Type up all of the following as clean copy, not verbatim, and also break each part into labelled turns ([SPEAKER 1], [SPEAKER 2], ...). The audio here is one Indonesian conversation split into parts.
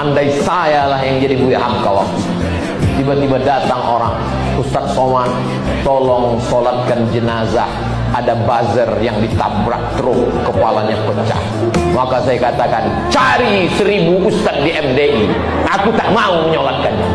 [SPEAKER 1] Andai saya lah yang jadi Buya Hamka waktu tiba-tiba datang orang, Ustadz Somad, tolong sholatkan jenazah, ada buzzer yang ditabrak truk, kepalanya pecah. Maka saya katakan, cari 1000 ustadz di MDI, aku tak mau menyolatkannya.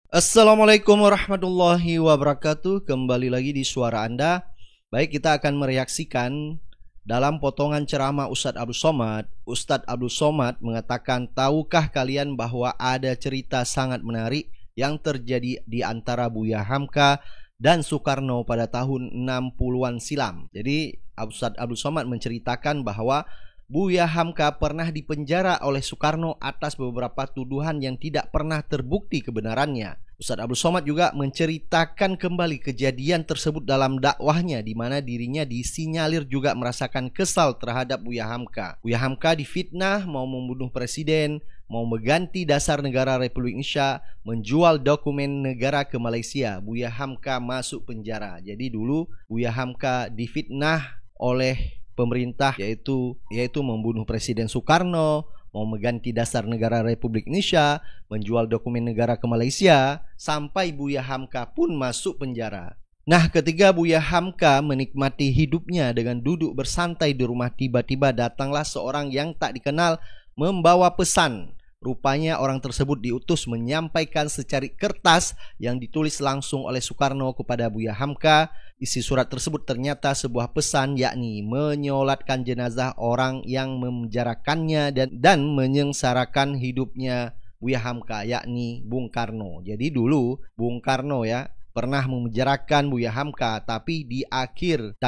[SPEAKER 2] Assalamualaikum warahmatullahi wabarakatuh. Kembali lagi di suara Anda. Baik, kita akan mereaksikan dalam potongan ceramah Ustadz Abdul Somad. Ustadz Abdul Somad mengatakan, tahukah kalian bahwa ada cerita sangat menarik yang terjadi di antara Buya Hamka dan Soekarno pada tahun 60-an silam. Jadi Ustadz Abdul Somad menceritakan bahwa Buya Hamka pernah dipenjara oleh Soekarno atas beberapa tuduhan yang tidak pernah terbukti kebenarannya. Ustadz Abdul Somad juga menceritakan kembali kejadian tersebut dalam dakwahnya, di mana dirinya disinyalir juga merasakan kesal terhadap Buya Hamka. Buya Hamka difitnah mau membunuh presiden, mau mengganti dasar negara Republik Indonesia, menjual dokumen negara ke Malaysia. Buya Hamka masuk penjara. Jadi dulu Buya Hamka difitnah oleh pemerintah, yaitu membunuh Presiden Soekarno, mau mengganti dasar negara Republik Indonesia, menjual dokumen negara ke Malaysia, sampai Buya Hamka pun masuk penjara. Nah, ketika Buya Hamka menikmati hidupnya dengan duduk bersantai di rumah, tiba-tiba datanglah seorang yang tak dikenal membawa pesan. Rupanya orang tersebut diutus menyampaikan secari kertas yang ditulis langsung oleh Soekarno kepada Buya Hamka. Isi surat tersebut ternyata sebuah pesan, yakni menyolatkan jenazah orang yang memenjarakannya dan menyengsarakan hidupnya Buya Hamka, yakni Bung Karno. Jadi dulu Bung Karno pernah memenjarakan Buya Hamka, tapi di akhir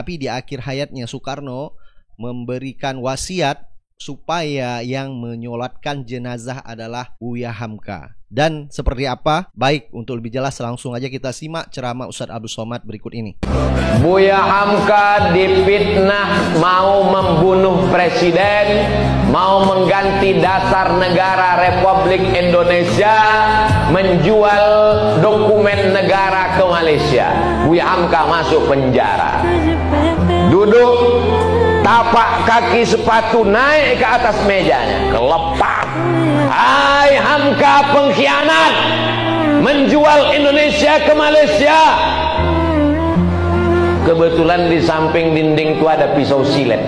[SPEAKER 2] hayatnya Soekarno memberikan wasiat supaya yang menyolatkan jenazah adalah Buya Hamka. Dan seperti apa? Baik, untuk lebih jelas langsung aja kita simak ceramah Ustadz Abdul Somad berikut ini.
[SPEAKER 1] Buya Hamka difitnah mau membunuh presiden, mau mengganti dasar negara Republik Indonesia, menjual dokumen negara ke Malaysia. Buya Hamka masuk penjara. Duduk, tapak kaki sepatu naik ke atas mejanya, kelepak. Hai Hamka pengkhianat, menjual Indonesia ke Malaysia. Kebetulan di samping dinding itu ada pisau silet.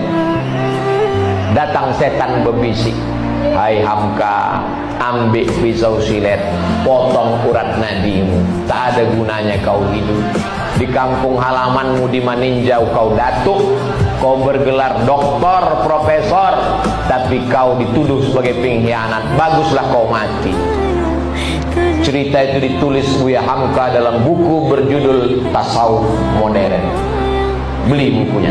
[SPEAKER 1] Datang setan berbisik, hai Hamka, ambil pisau silet, potong urat nadimu. Tak ada gunanya kau hidup. Di kampung halamanmu di Maninjau kau datuk, kau bergelar doktor, profesor, tapi kau dituduh sebagai pengkhianat. Baguslah kau mati. Cerita itu ditulis Buya Hamka dalam buku berjudul Tasawuf Modern. Beli bukunya.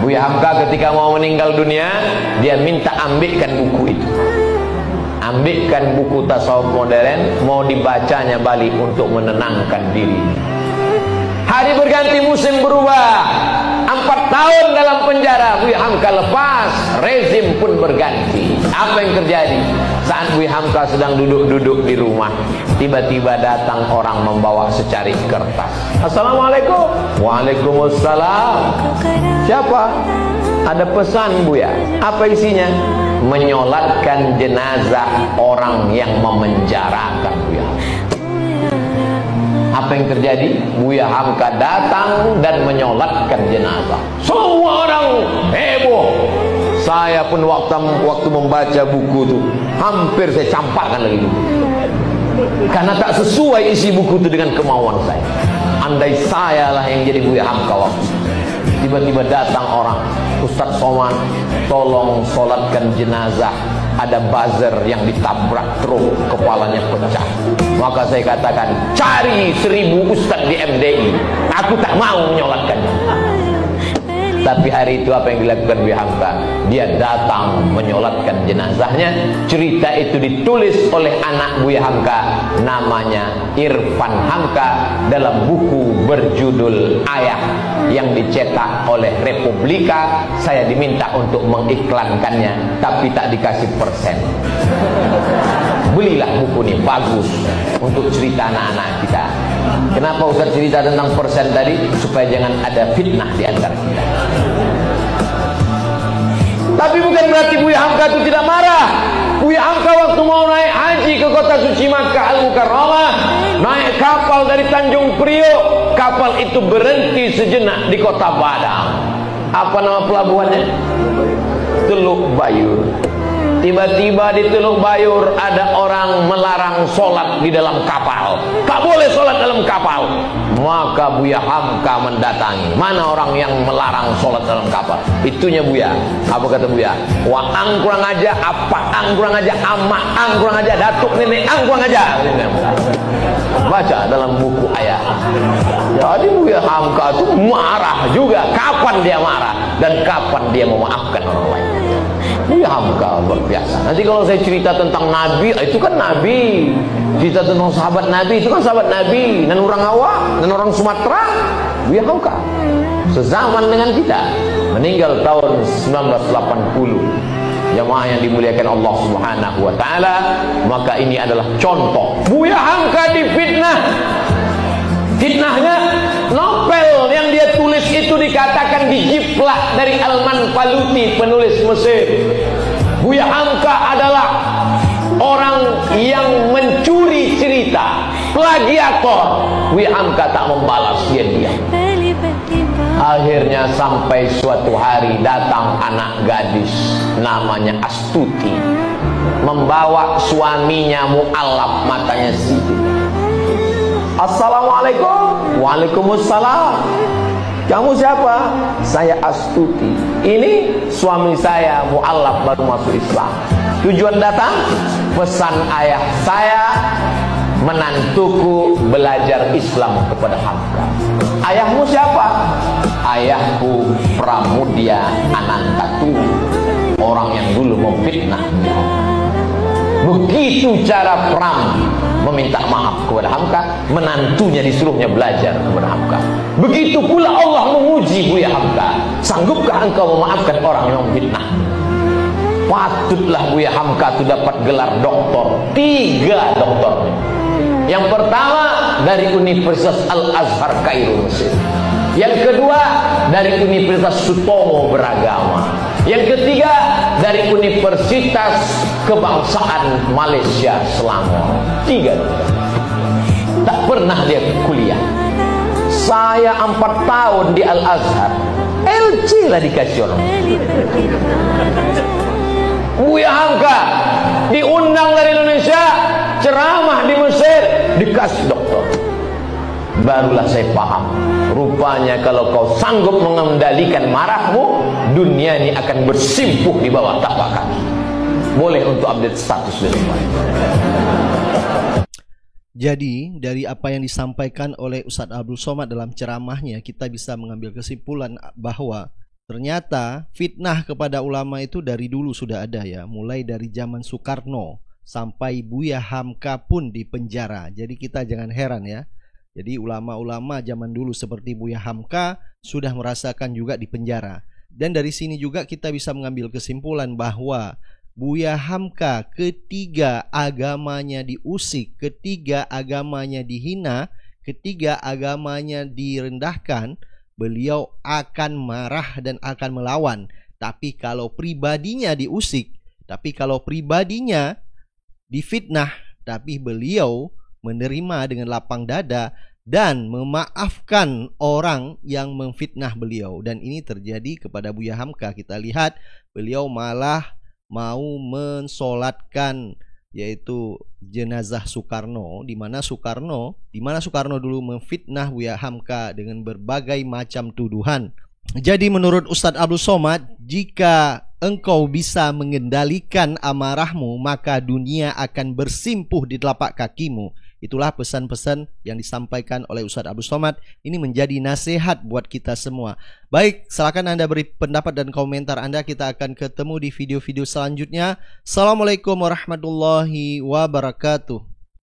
[SPEAKER 1] Buya Hamka ketika mau meninggal dunia, dia minta ambilkan buku itu. Ambilkan buku Tasawuf Modern, mau dibacanya balik untuk menenangkan diri. Hari berganti, musim berubah. 4 tahun dalam penjara, Buya Hamka lepas, rezim pun berganti. Apa yang terjadi? Saat Buya Hamka sedang duduk-duduk di rumah, tiba-tiba datang orang membawa secari kertas. Assalamualaikum. Waalaikumsalam. Siapa? Ada pesan Buya. Apa isinya? Menyolatkan jenazah orang yang memenjarakan Buya. Apa yang terjadi? Buya Hamka datang dan menyolatkan jenazah. Semua orang heboh. Saya pun waktu membaca buku itu hampir saya campakkan lagi buku, karena tak sesuai isi buku itu dengan kemauan saya. Andai saya lah yang jadi Buya Hamka waktu tiba-tiba datang orang, Ustadz Somad, tolong sholatkan jenazah, ada buzzer yang ditabrak truk, kepalanya pecah. Maka saya katakan, cari 1000 ustadz di MDI, aku tak mau menyolatkannya. Tapi hari itu apa yang dilakukan Buya Hamka? Dia datang menyolatkan jenazahnya. Cerita itu ditulis oleh anak Buya Hamka, namanya Irfan Hamka, dalam buku berjudul Ayah yang dicetak oleh Republika. Saya diminta untuk mengiklankannya, tapi tak dikasih persen. belilah buku ini, bagus untuk cerita anak-anak kita. Kenapa Ustaz cerita tentang persen tadi? Supaya jangan ada fitnah di antara kita. Tapi bukan berarti Buya Hamka itu tidak marah. Buya Hamka waktu mau naik haji ke kota suci Makkah Al-Mukarramah, naik kapal dari Tanjung Priok. Kapal itu berhenti sejenak di kota Padang. Apa nama pelabuhannya? Teluk Bayur. Tiba-tiba di Teluk Bayur ada orang melarang sholat di dalam kapal. Tak boleh sholat dalam kapal. Maka Buya Hamka mendatangi. Mana orang yang melarang sholat dalam kapal? Itunya Buya. Apa kata Buya? Waang kurang aja, apaan kurang aja, amaan kurang aja, datuk nenek ang kurang aja. Baca dalam buku ayat. Jadi Buya Hamka itu marah juga. Kapan dia marah dan kapan dia memaafkan orang lain? Buya Hamka luar biasa. Nanti kalau saya cerita tentang Nabi, itu kan Nabi. Cerita tentang sahabat Nabi, itu kan sahabat Nabi. Dan orang awak, dan orang Sumatera, Buya Hamka sezaman dengan kita, meninggal tahun 1980. Jamaah yang dimuliakan Allah Subhanahu wa taala, maka ini adalah contoh. Buya Hamka difitnah. Fitnahnya, novel yang dia tulis itu dikatakan dijiplak dari Al-Manfaluti, penulis Mesir. Buya Hamka adalah orang yang mencuri cerita, plagiator. Buya Hamka tak membalas, dia diam. Akhirnya sampai suatu hari datang anak gadis namanya Astuti, membawa suaminya mu'alaf, matanya sipit. Assalamualaikum. Waalaikumsalam. Kamu siapa? Saya Astuti. Ini suami saya mu'alaf, baru masuk Islam. Tujuan datang, pesan ayah saya, menantuku belajar Islam kepada Hamka. Ayahmu siapa? Ayahku Pramudia Anantatu, orang yang dulu memfitnah. Begitu cara Pram meminta maaf kepada Hamka, menantunya disuruhnya belajar kepada Hamka. Begitu pula Allah menguji Buya Hamka. Sanggupkah engkau memaafkan orang yang memfitnah? Patutlah Buya Hamka itu dapat gelar doktor, 3 doktornya. Yang pertama dari Universitas Al-Azhar Kairo, Mesir. Yang kedua dari Universitas Sutomo Beragama. Yang ketiga dari Universitas Kebangsaan Malaysia Selangor. 3. Tak pernah dia kuliah. Saya 4 tahun di Al-Azhar, LC lah dikasih orang. Buya Hamka diundang dari Indonesia, ceramah di Mesir, dikasih doktor. Barulah saya paham, rupanya kalau kau sanggup mengendalikan marahmu, dunia ini akan bersimpuh di bawah tapak kaki. Boleh untuk update status di depan.
[SPEAKER 2] Jadi dari apa yang disampaikan oleh Ustadz Abdul Somad dalam ceramahnya, kita bisa mengambil kesimpulan bahwa ternyata fitnah kepada ulama itu dari dulu sudah ada ya, mulai dari zaman Soekarno sampai Buya Hamka pun di penjara. Jadi kita jangan heran ya. Jadi ulama-ulama zaman dulu seperti Buya Hamka sudah merasakan juga di penjara. Dan dari sini juga kita bisa mengambil kesimpulan bahwa Buya Hamka ketiga agamanya diusik, ketiga agamanya dihina, ketiga agamanya direndahkan, beliau akan marah dan akan melawan. Tapi kalau pribadinya diusik, tapi kalau pribadinya difitnah, tapi beliau menerima dengan lapang dada dan memaafkan orang yang memfitnah beliau. Dan ini terjadi kepada Buya Hamka. Kita lihat beliau malah mau mensolatkan yaitu jenazah Soekarno, di mana Soekarno dulu memfitnah Buya Hamka dengan berbagai macam tuduhan. Jadi menurut Ustadz Abdul Somad, jika engkau bisa mengendalikan amarahmu, maka dunia akan bersimpuh di telapak kakimu. Itulah pesan-pesan yang disampaikan oleh Ustadz Abdul Somad. Ini menjadi nasihat buat kita semua. Baik, silakan Anda beri pendapat dan komentar Anda. Kita akan ketemu di video-video selanjutnya. Assalamualaikum warahmatullahi wabarakatuh.